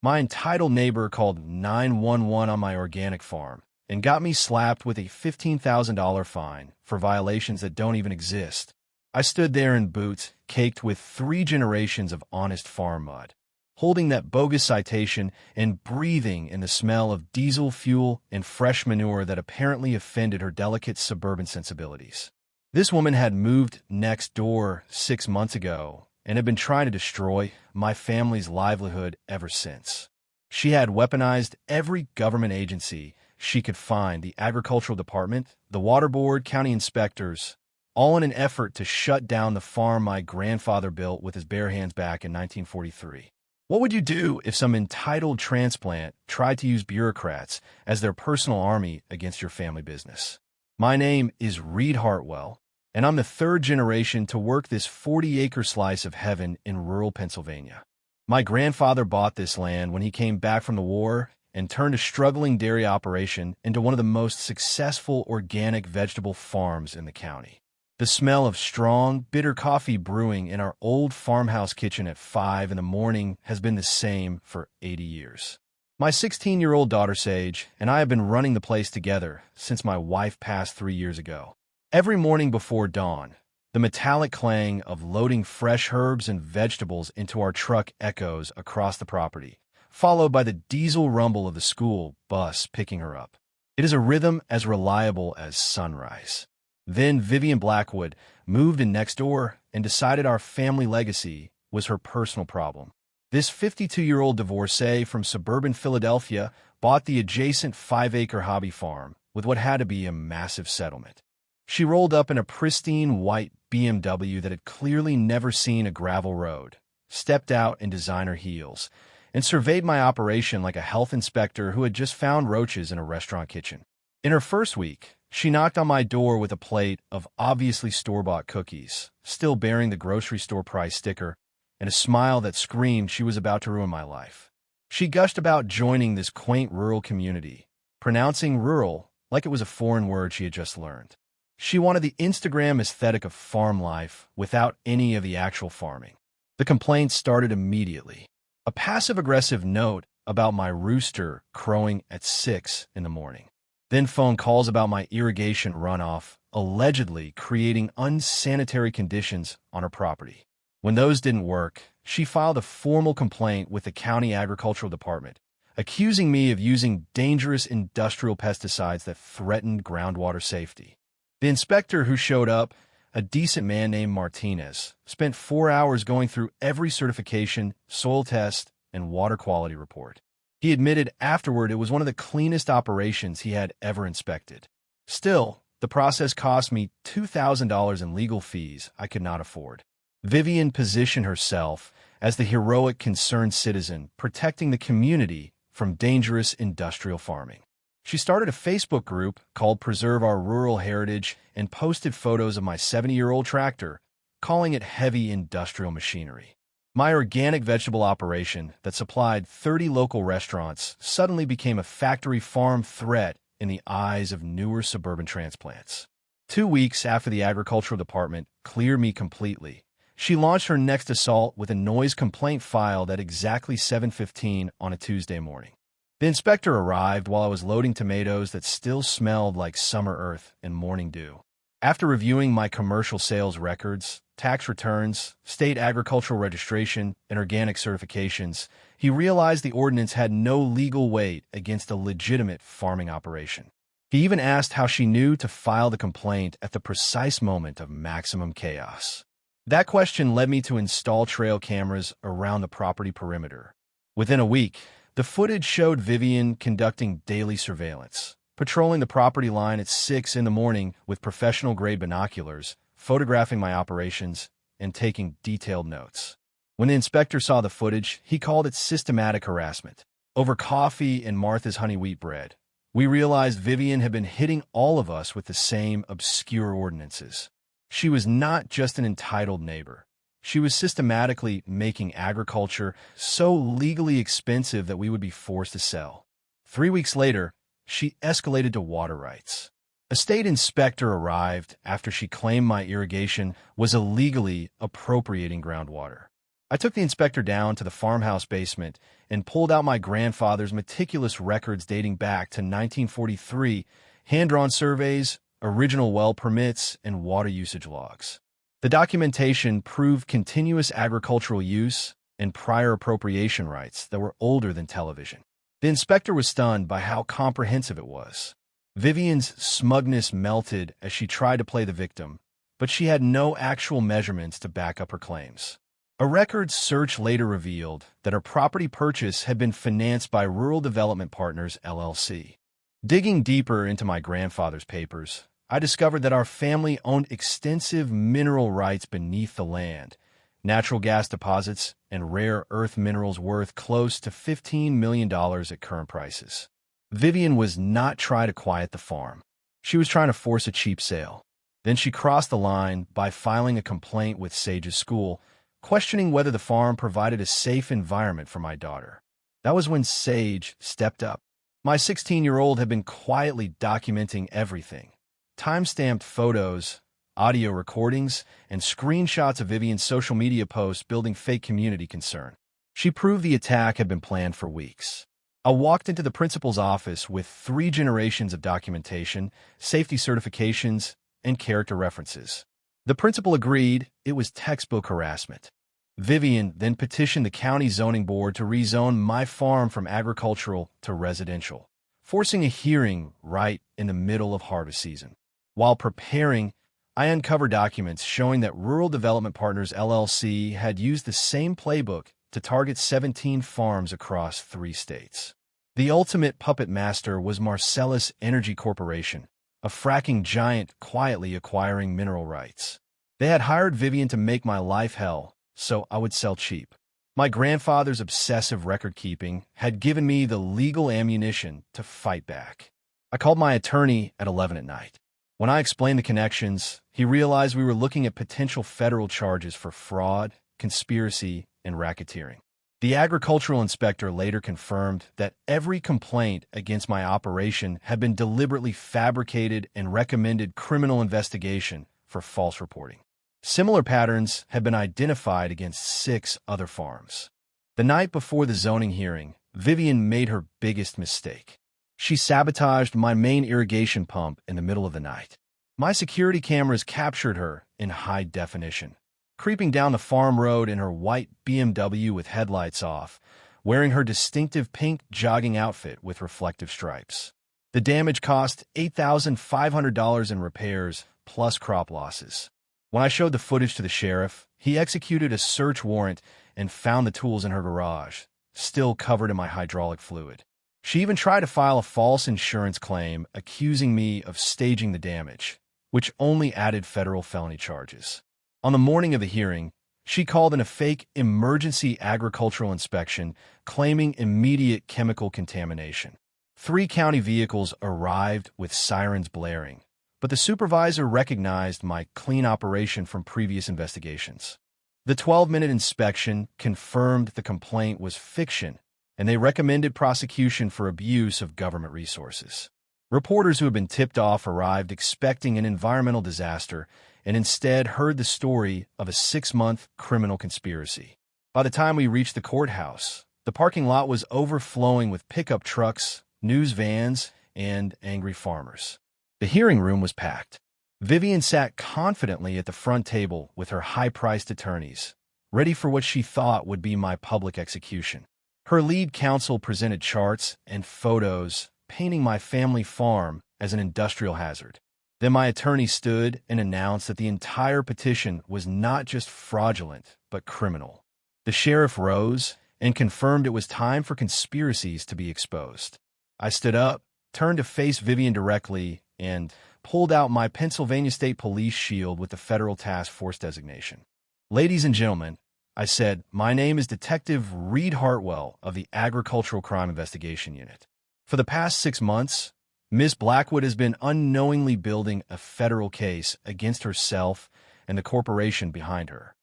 My entitled neighbor called 911 on my organic farm and got me slapped with a $15,000 fine for violations that don't even exist. I stood there in boots, caked with 3 generations of honest farm mud, holding that bogus citation and breathing in the smell of diesel fuel and fresh manure that apparently offended her delicate suburban sensibilities. This woman had moved next door 6 months ago and had been trying to destroy my family's livelihood ever since. She had weaponized every government agency she could find, the agricultural department, the water board, county inspectors, all in an effort to shut down the farm my grandfather built with his bare hands back in 1943. What would you do if some entitled transplant tried to use bureaucrats as their personal army against your family business? My name is Reed Hartwell, and I'm the 3rd generation to work this 40-acre slice of heaven in rural Pennsylvania. My grandfather bought this land when he came back from the war and turned a struggling dairy operation into one of the most successful organic vegetable farms in the county. The smell of strong, bitter coffee brewing in our old farmhouse kitchen at 5 in the morning has been the same for 80 years. My 16-year-old daughter Sage and I have been running the place together since my wife passed 3 years ago. Every morning before dawn, the metallic clang of loading fresh herbs and vegetables into our truck echoes across the property, followed by the diesel rumble of the school bus picking her up. It is a rhythm as reliable as sunrise. Then Vivian Blackwood moved in next door and decided our family legacy was her personal problem. This 52-year-old divorcee from suburban Philadelphia bought the adjacent 5-acre hobby farm with what had to be a massive settlement. She rolled up in a pristine white BMW that had clearly never seen a gravel road, stepped out in designer heels, and surveyed my operation like a health inspector who had just found roaches in a restaurant kitchen. In her first week, she knocked on my door with a plate of obviously store-bought cookies, still bearing the grocery store price sticker, and a smile that screamed she was about to ruin my life. She gushed about joining this quaint rural community, pronouncing rural like it was a foreign word she had just learned. She wanted the Instagram aesthetic of farm life without any of the actual farming. The complaints started immediately. A passive-aggressive note about my rooster crowing at 6 in the morning. Then phone calls about my irrigation runoff, allegedly creating unsanitary conditions on her property. When those didn't work, she filed a formal complaint with the county agricultural department, accusing me of using dangerous industrial pesticides that threatened groundwater safety. The inspector who showed up, a decent man named Martinez, spent 4 hours going through every certification, soil test, and water quality report. He admitted afterward it was one of the cleanest operations he had ever inspected. Still, the process cost me $2,000 in legal fees I could not afford. Vivian positioned herself as the heroic concerned citizen protecting the community from dangerous industrial farming. She started a Facebook group called Preserve Our Rural Heritage and posted photos of my 70-year-old tractor, calling it heavy industrial machinery. My organic vegetable operation that supplied 30 local restaurants suddenly became a factory farm threat in the eyes of newer suburban transplants. 2 weeks after the agricultural department cleared me completely, she launched her next assault with a noise complaint filed at exactly 7:15 on a Tuesday morning. The inspector arrived while I was loading tomatoes that still smelled like summer earth and morning dew. After reviewing my commercial sales records, tax returns, state agricultural registration, and organic certifications, he realized the ordinance had no legal weight against a legitimate farming operation. He even asked how she knew to file the complaint at the precise moment of maximum chaos. That question led me to install trail cameras around the property perimeter. Within a week, the footage showed Vivian conducting daily surveillance, patrolling the property line at 6 in the morning with professional-grade binoculars, photographing my operations, and taking detailed notes. When the inspector saw the footage, he called it systematic harassment. Over coffee and Martha's honey wheat bread, we realized Vivian had been hitting all of us with the same obscure ordinances. She was not just an entitled neighbor. She was systematically making agriculture so legally expensive that we would be forced to sell. 3 weeks later, she escalated to water rights. A state inspector arrived after she claimed my irrigation was illegally appropriating groundwater. I took the inspector down to the farmhouse basement and pulled out my grandfather's meticulous records dating back to 1943, hand-drawn surveys, original well permits, and water usage logs. The documentation proved continuous agricultural use and prior appropriation rights that were older than television. The inspector was stunned by how comprehensive it was. Vivian's smugness melted as she tried to play the victim, but she had no actual measurements to back up her claims. A records search later revealed that her property purchase had been financed by Rural Development Partners, LLC. Digging deeper into my grandfather's papers, I discovered that our family owned extensive mineral rights beneath the land, natural gas deposits, and rare earth minerals worth close to $15 million at current prices. Vivian was not trying to quiet the farm. She was trying to force a cheap sale. Then she crossed the line by filing a complaint with Sage's school, questioning whether the farm provided a safe environment for my daughter. That was when Sage stepped up. My 16-year-old had been quietly documenting everything. Time-stamped photos, audio recordings, and screenshots of Vivian's social media posts building fake community concern. She proved the attack had been planned for weeks. I walked into the principal's office with 3 generations of documentation, safety certifications, and character references. The principal agreed it was textbook harassment. Vivian then petitioned the county zoning board to rezone my farm from agricultural to residential, forcing a hearing right in the middle of harvest season. While preparing, I uncovered documents showing that Rural Development Partners LLC had used the same playbook to target 17 farms across 3 states. The ultimate puppet master was Marcellus Energy Corporation, a fracking giant quietly acquiring mineral rights. They had hired Vivian to make my life hell, so I would sell cheap. My grandfather's obsessive record-keeping had given me the legal ammunition to fight back. I called my attorney at 11 at night. When I explained the connections, he realized we were looking at potential federal charges for fraud, conspiracy, and racketeering. The agricultural inspector later confirmed that every complaint against my operation had been deliberately fabricated and recommended criminal investigation for false reporting. Similar patterns had been identified against 6 other farms. The night before the zoning hearing, Vivian made her biggest mistake. She sabotaged my main irrigation pump in the middle of the night. My security cameras captured her in high definition, creeping down the farm road in her white BMW with headlights off, wearing her distinctive pink jogging outfit with reflective stripes. The damage cost $8,500 in repairs plus crop losses. When I showed the footage to the sheriff, he executed a search warrant and found the tools in her garage, still covered in my hydraulic fluid. She even tried to file a false insurance claim accusing me of staging the damage, which only added federal felony charges. On the morning of the hearing, she called in a fake emergency agricultural inspection, claiming immediate chemical contamination. 3 county vehicles arrived with sirens blaring, but the supervisor recognized my clean operation from previous investigations. The 12-minute inspection confirmed the complaint was fiction, and they recommended prosecution for abuse of government resources. Reporters who had been tipped off arrived expecting an environmental disaster and instead heard the story of a 6-month criminal conspiracy. By the time we reached the courthouse, the parking lot was overflowing with pickup trucks, news vans, and angry farmers. The hearing room was packed. Vivian sat confidently at the front table with her high-priced attorneys, ready for what she thought would be my public execution. Her lead counsel presented charts and photos painting my family farm as an industrial hazard. Then my attorney stood and announced that the entire petition was not just fraudulent, but criminal. The sheriff rose and confirmed it was time for conspiracies to be exposed. I stood up, turned to face Vivian directly, and pulled out my Pennsylvania State Police shield with the Federal Task Force designation. "Ladies and gentlemen," I said, "my name is Detective Reed Hartwell of the Agricultural Crime Investigation Unit. For the past 6 months, Ms. Blackwood has been unknowingly building a federal case against herself and the corporation behind her."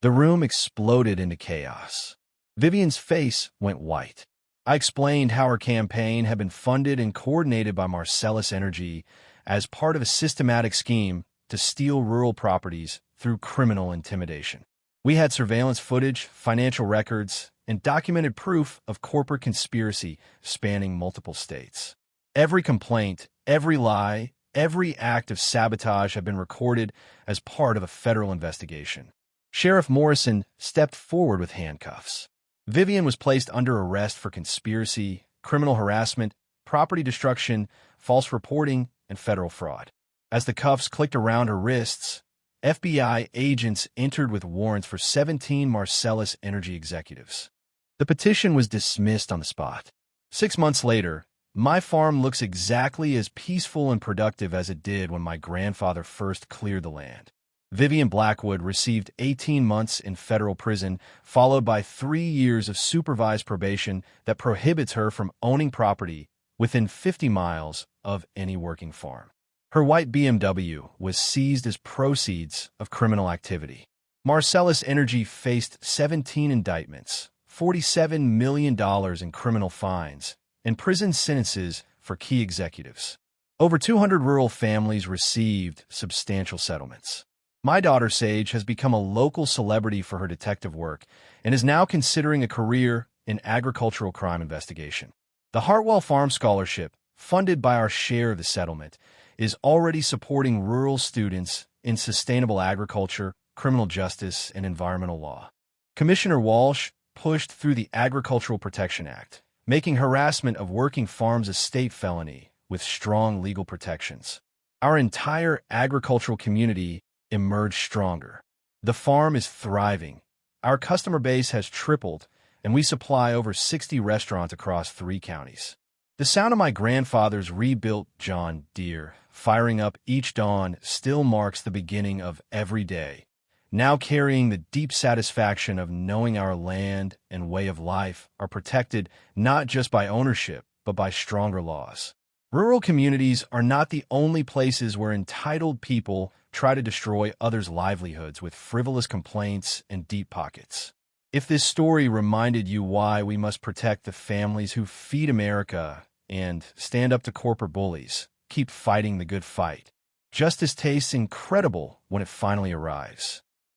The room exploded into chaos. Vivian's face went white. I explained how her campaign had been funded and coordinated by Marcellus Energy as part of a systematic scheme to steal rural properties through criminal intimidation. We had surveillance footage, financial records, and documented proof of corporate conspiracy spanning multiple states. Every complaint, every lie, every act of sabotage had been recorded as part of a federal investigation. Sheriff Morrison stepped forward with handcuffs. Vivian was placed under arrest for conspiracy, criminal harassment, property destruction, false reporting, and federal fraud. As the cuffs clicked around her wrists, FBI agents entered with warrants for 17 Marcellus Energy executives. The petition was dismissed on the spot. 6 months later, my farm looks exactly as peaceful and productive as it did when my grandfather first cleared the land. Vivian Blackwood received 18 months in federal prison, followed by 3 years of supervised probation that prohibits her from owning property within 50 miles of any working farm. Her white BMW was seized as proceeds of criminal activity. Marcellus Energy faced 17 indictments, $47 million in criminal fines, and prison sentences for key executives. Over 200 rural families received substantial settlements. My daughter, Sage, has become a local celebrity for her detective work and is now considering a career in agricultural crime investigation. The Hartwell Farm Scholarship, funded by our share of the settlement, is already supporting rural students in sustainable agriculture, criminal justice, and environmental law. Commissioner Walsh pushed through the Agricultural Protection Act, making harassment of working farms a state felony with strong legal protections. Our entire agricultural community emerged stronger. The farm is thriving. Our customer base has tripled, and we supply over 60 restaurants across 3 counties. The sound of my grandfather's rebuilt John Deere firing up each dawn still marks the beginning of every day, now carrying the deep satisfaction of knowing our land and way of life are protected not just by ownership, but by stronger laws. Rural communities are not the only places where entitled people try to destroy others' livelihoods with frivolous complaints and deep pockets. If this story reminded you why we must protect the families who feed America and stand up to corporate bullies, keep fighting the good fight. Justice tastes incredible when it finally arrives.